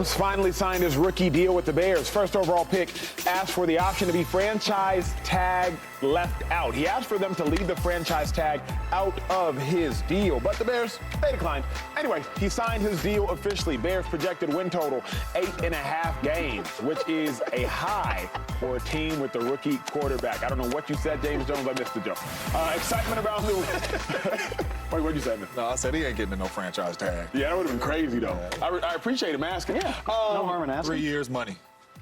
Finally signed his rookie deal with the Bears. First overall pick asked for the option to be franchise tag left out. He asked for them to leave the franchise tag out of his deal, but the Bears, they declined. Anyway, he signed his deal officially. Bears projected win total 8.5 games, which is a high for a team with the rookie quarterback. I don't know what you said, James Jones. I missed the joke. Excitement around the Wait, what'd you say? No, I said he ain't getting no franchise tag. Yeah, that would have been crazy, though. I appreciate him asking. Yeah, no harm in asking. 3 years money.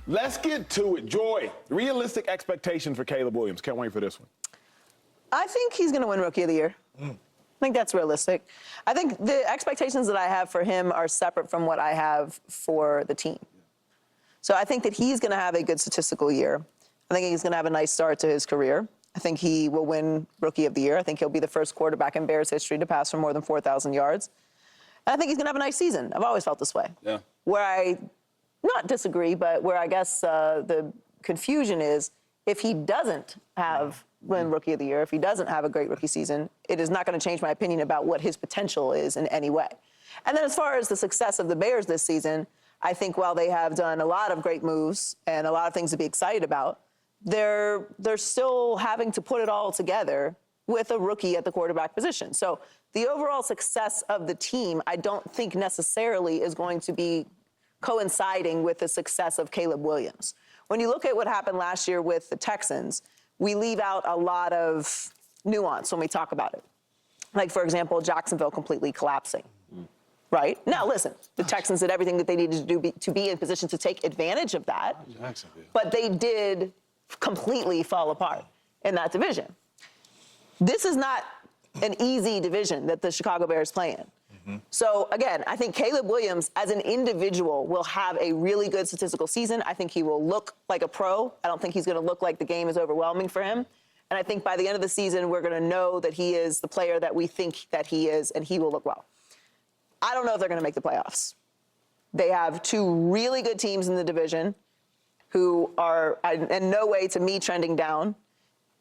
Let's get to it. Joy, realistic expectations for Caleb Williams. Can't wait for this one. I think he's going to win Rookie of the Year. I think that's realistic. I think the expectations that I have for him are separate from what I have for the team. So I think that he's going to have a good statistical year. I think he's going to have a nice start to his career. I think he will win Rookie of the Year. I think he'll be the first quarterback in Bears history to pass for more than 4,000 yards. And I think he's going to have a nice season. I've always felt this way. Yeah. Where I not disagree, but where I guess the confusion is if he doesn't win Rookie of the Year, if he doesn't have a great rookie season, it is not going to change my opinion about what his potential is in any way. And then as far as the success of the Bears this season, I think while they have done a lot of great moves and a lot of things to be excited about, they're still having to put it all together with a rookie at the quarterback position. So the overall success of the team, I don't think necessarily is going to be coinciding with the success of Caleb Williams. When you look at what happened last year with the Texans, we leave out a lot of nuance when we talk about it. Like, for example, Jacksonville completely collapsing, right? Now, listen, the Texans did everything that they needed to do to be in position to take advantage of that, but they did completely fall apart in that division. This is not an easy division that the Chicago Bears play in. So, again, I think Caleb Williams, as an individual, will have a really good statistical season. I think he will look like a pro. I don't think he's going to look like the game is overwhelming for him. And I think by the end of the season, we're going to know that he is the player that we think that he is, and he will look well. I don't know if they're going to make the playoffs. They have two really good teams in the division who are in no way, to me, trending down.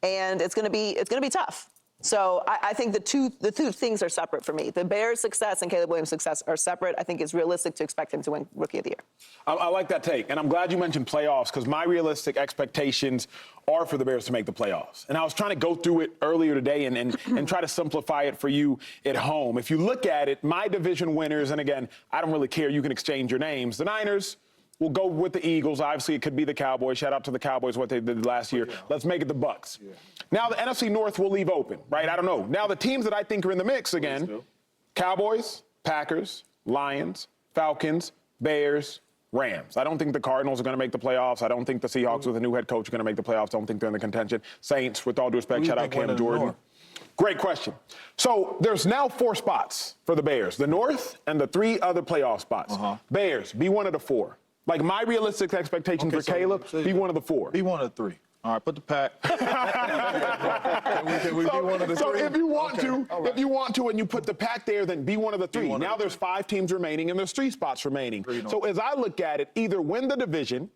And it's going to be tough. So I think the two things are separate for me. The Bears' success and Caleb Williams' success are separate. I think it's realistic to expect him to win Rookie of the Year. I like that take, and I'm glad you mentioned playoffs because my realistic expectations are for the Bears to make the playoffs. And I was trying to go through it earlier today and try to simplify it for you at home. If you look at it, my division winners, and again, I don't really care. You can exchange your names. The Niners, we'll go with the Eagles. Obviously, it could be the Cowboys. Shout out to the Cowboys, what they did last year. Let's make it the Bucks. Yeah. Now, the NFC North we'll leave open, right? I don't know. Now, the teams that I think are in the mix again, Cowboys, Packers, Lions, Falcons, Bears, Rams. I don't think the Cardinals are going to make the playoffs. I don't think the Seahawks with a new head coach are going to make the playoffs. I don't think they're in the contention. Saints, with all due respect, shout out Cam Jordan. Great question. So there's now 4 spots for the Bears, the North and the 3 other playoff spots. Bears, be one of the 4. Like, my realistic expectation for Caleb, be one of the 4. Be one of the 3. All right, put the pack. So if you want to, and you put the pack there, then be one of the 3. Now there's 5 teams remaining, and there's 3 spots remaining. So as I look at it, either win the division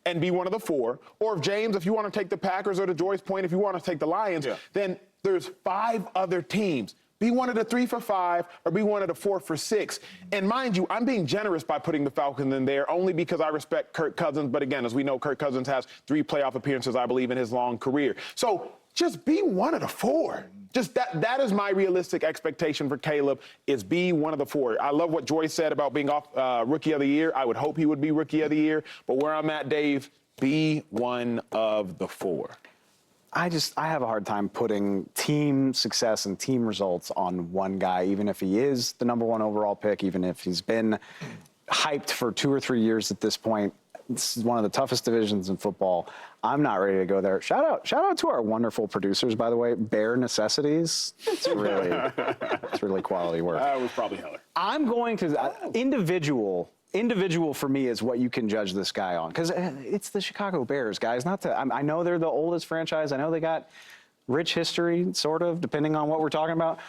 and be one of the 4, or if James, if you want to take the Packers, or to Joy's point, if you want to take the Lions, then there's 5 other teams. Be one of the 3 for 5, or be one of the 4 for 6. And mind you, I'm being generous by putting the Falcons in there only because I respect Kirk Cousins. But again, as we know, Kirk Cousins has 3 playoff appearances, I believe, in his long career. So just be one of the 4. Just that is my realistic expectation for Caleb, is be one of the 4. I love what Joy said about being off Rookie of the Year. I would hope he would be Rookie of the Year. But where I'm at, Dave, be one of the 4. I have a hard time putting team success and team results on one guy, even if he is the #1 overall pick, even if he's been hyped for 2 or 3 years at this point. This is one of the toughest divisions in football. I'm not ready to go there. Shout out to our wonderful producers, by the way. Bare Necessities. It's really quality work. That was probably Heller. I'm going to individual for me is what you can judge this guy on, because it's the Chicago Bears, guys. I know they're the oldest franchise. I know they got rich history, sort of, depending on what we're talking about.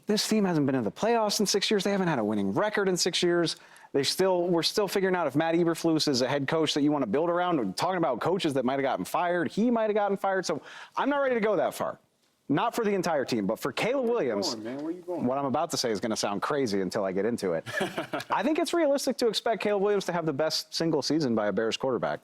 This team hasn't been in the playoffs in 6 years. They haven't had a winning record in 6 years. We're still figuring out if Matt Eberflus is a head coach that you want to build around. We're talking about coaches that might have gotten fired. He might have gotten fired. So I'm not ready to go that far. not for the entire team, but for Caleb Williams, man? Where you going? what I'm about to say is going to sound crazy until I get into it. I think it's realistic to expect Caleb Williams to have the best single season by a Bears quarterback.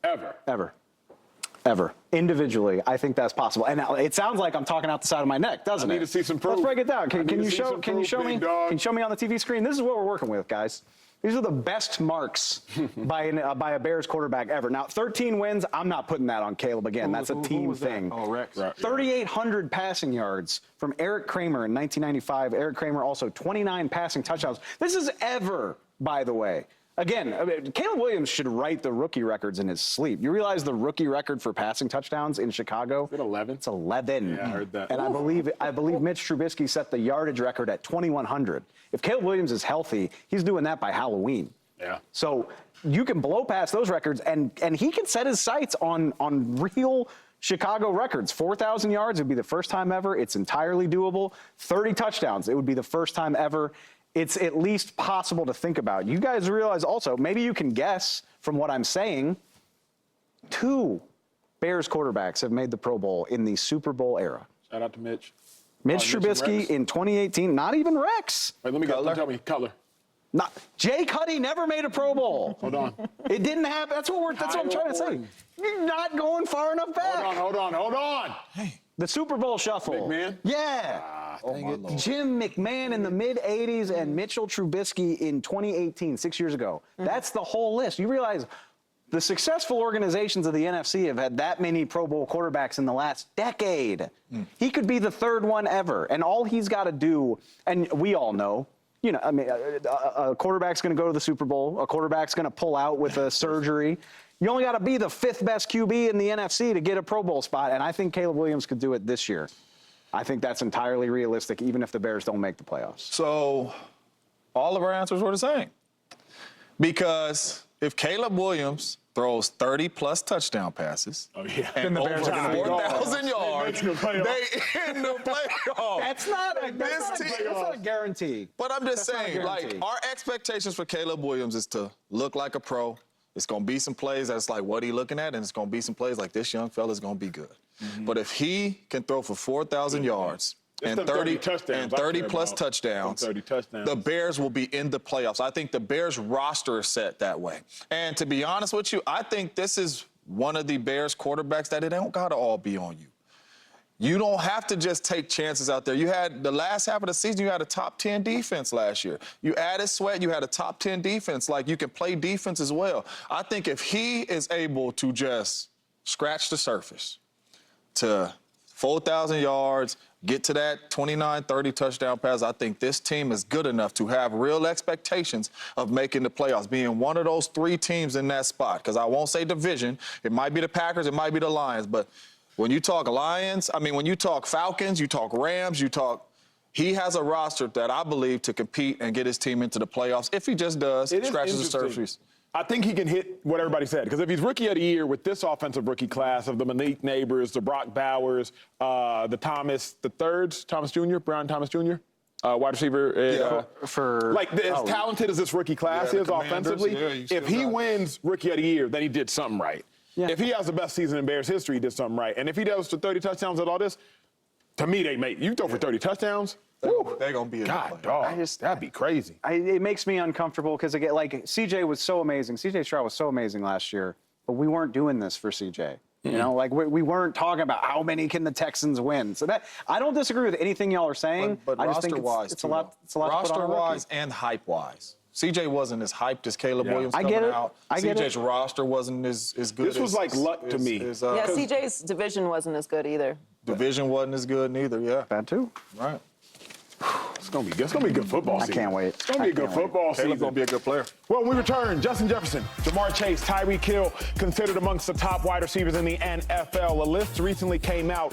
Ever. Individually, I think that's possible. And it sounds like I'm talking out the side of my neck, doesn't it? I need to see some proof. Let's break it down. Can you show me? big Can dog. you show me on the TV screen? This is what we're working with, guys. These are the best marks by a Bears quarterback ever. Now, 13 wins, I'm not putting that on Caleb again. That's a team thing. Oh, Rex. Right. 3,800 passing yards from Eric Kramer in 1995. Eric Kramer also 29 passing touchdowns. This is ever, by the way. Again, Caleb Williams should write the rookie records in his sleep. You realize the rookie record for passing touchdowns in Chicago? Is it 11? It's 11. Yeah, I heard that. And I believe Mitch Trubisky set the yardage record at 2,100. If Caleb Williams is healthy, he's doing that by Halloween. Yeah. So you can blow past those records, and he can set his sights on real Chicago records. 4,000 yards would be the first time ever. It's entirely doable. 30 touchdowns, it would be the first time ever. It's at least possible to think about. You guys realize also, maybe you can guess from what I'm saying, 2 Bears quarterbacks have made the Pro Bowl in the Super Bowl era. Shout out to Mitch. Mitch Mitch and Trubisky Rex. in 2018, not even Rex. Wait, let me go. Tell me, Cutler. Jay Cuddy never made a Pro Bowl. Hold on. It didn't happen. That's what I'm trying to say. You're not going far enough back. Hold on. The Super Bowl shuffle. McMahon? Yeah. Oh, my Lord. Jim McMahon in the mid-'80s and Mitchell Trubisky in 2018, 6 years ago. That's the whole list. You realize the successful organizations of the NFC have had that many Pro Bowl quarterbacks in the last decade. He could be the 3rd one ever. And all he's got to do, and we all know, you know, I mean, a quarterback's going to go to the Super Bowl. A quarterback's going to pull out with a surgery. You only got to be the 5th best QB in the NFC to get a Pro Bowl spot, and I think Caleb Williams could do it this year. I think that's entirely realistic, even if the Bears don't make the playoffs. So all of our answers were the same. Because if Caleb Williams throws 30-plus touchdown passes and the Bears over are gonna be 4,000 yards, They make the playoffs. they in the playoffs. That's not a guarantee. But I'm just That's not a saying, like, guarantee. our expectations for Caleb Williams is to look like a pro. It's going to be some plays that's like what he looking at, and it's going to be some plays like this young fella's going to be good. But if he can throw for 4,000 yards and them 30 touchdowns I care 30-plus about. touchdowns, Them 30 touchdowns. the Bears will be in the playoffs. I think the Bears roster is set that way. And to be honest with you, I think this is one of the Bears quarterbacks that it don't got to all be on you. You don't have to just take chances out there. You had the last half of the season, you had a top 10 defense last year. You added Sweat, you had a top 10 defense. Like, you can play defense as well. I think if he is able to just scratch the surface to 4,000 yards, get to that 29, 30 touchdown pass, I think this team is good enough to have real expectations of making the playoffs, being one of those 3 teams in that spot. Because I won't say division. It might be the Packers, it might be the Lions, but when you talk Lions, I mean, when you talk Falcons, you talk Rams, he has a roster that I believe to compete and get his team into the playoffs if he just does, It is scratches the interesting. surface. I think he can hit what everybody said. Because if he's rookie of the year with this offensive rookie class of the Malik Neighbors, the Brock Bowers, the Thomas Jr., Brian Thomas Jr., wide receiver. As talented as this rookie class Yeah, is the Commanders, offensively, yeah, you still if he got- wins rookie of the year, then he did something right. Yeah. If he has the best season in Bears history, he did something right. And if he does to 30 touchdowns and all this, to me, you throw for 30 touchdowns, They're going to be in the God, playoffs. dog, that'd be crazy. It makes me uncomfortable because, again, like, CJ was so amazing. CJ Stroud was so amazing last year, but we weren't doing this for CJ. You know, like, we weren't talking about how many can the Texans win. So that I don't disagree with anything y'all are saying. But I just think roster-wise, it's a lot. It's a lot to put on a rookie. roster-wise and hype-wise. CJ wasn't as hyped as Caleb Williams I coming get it. out. I get CJ's it. roster wasn't as good. This was like luck to me. Yeah, CJ's division wasn't as good either. Division wasn't as good neither, yeah. Bad too. Right. It's gonna be a good football season. can't wait. It's gonna be a good football season. Caleb's going to be a good player. Well, when we return, Justin Jefferson, Jamar Chase, Tyreek Hill, considered amongst the top wide receivers in the NFL. A list recently came out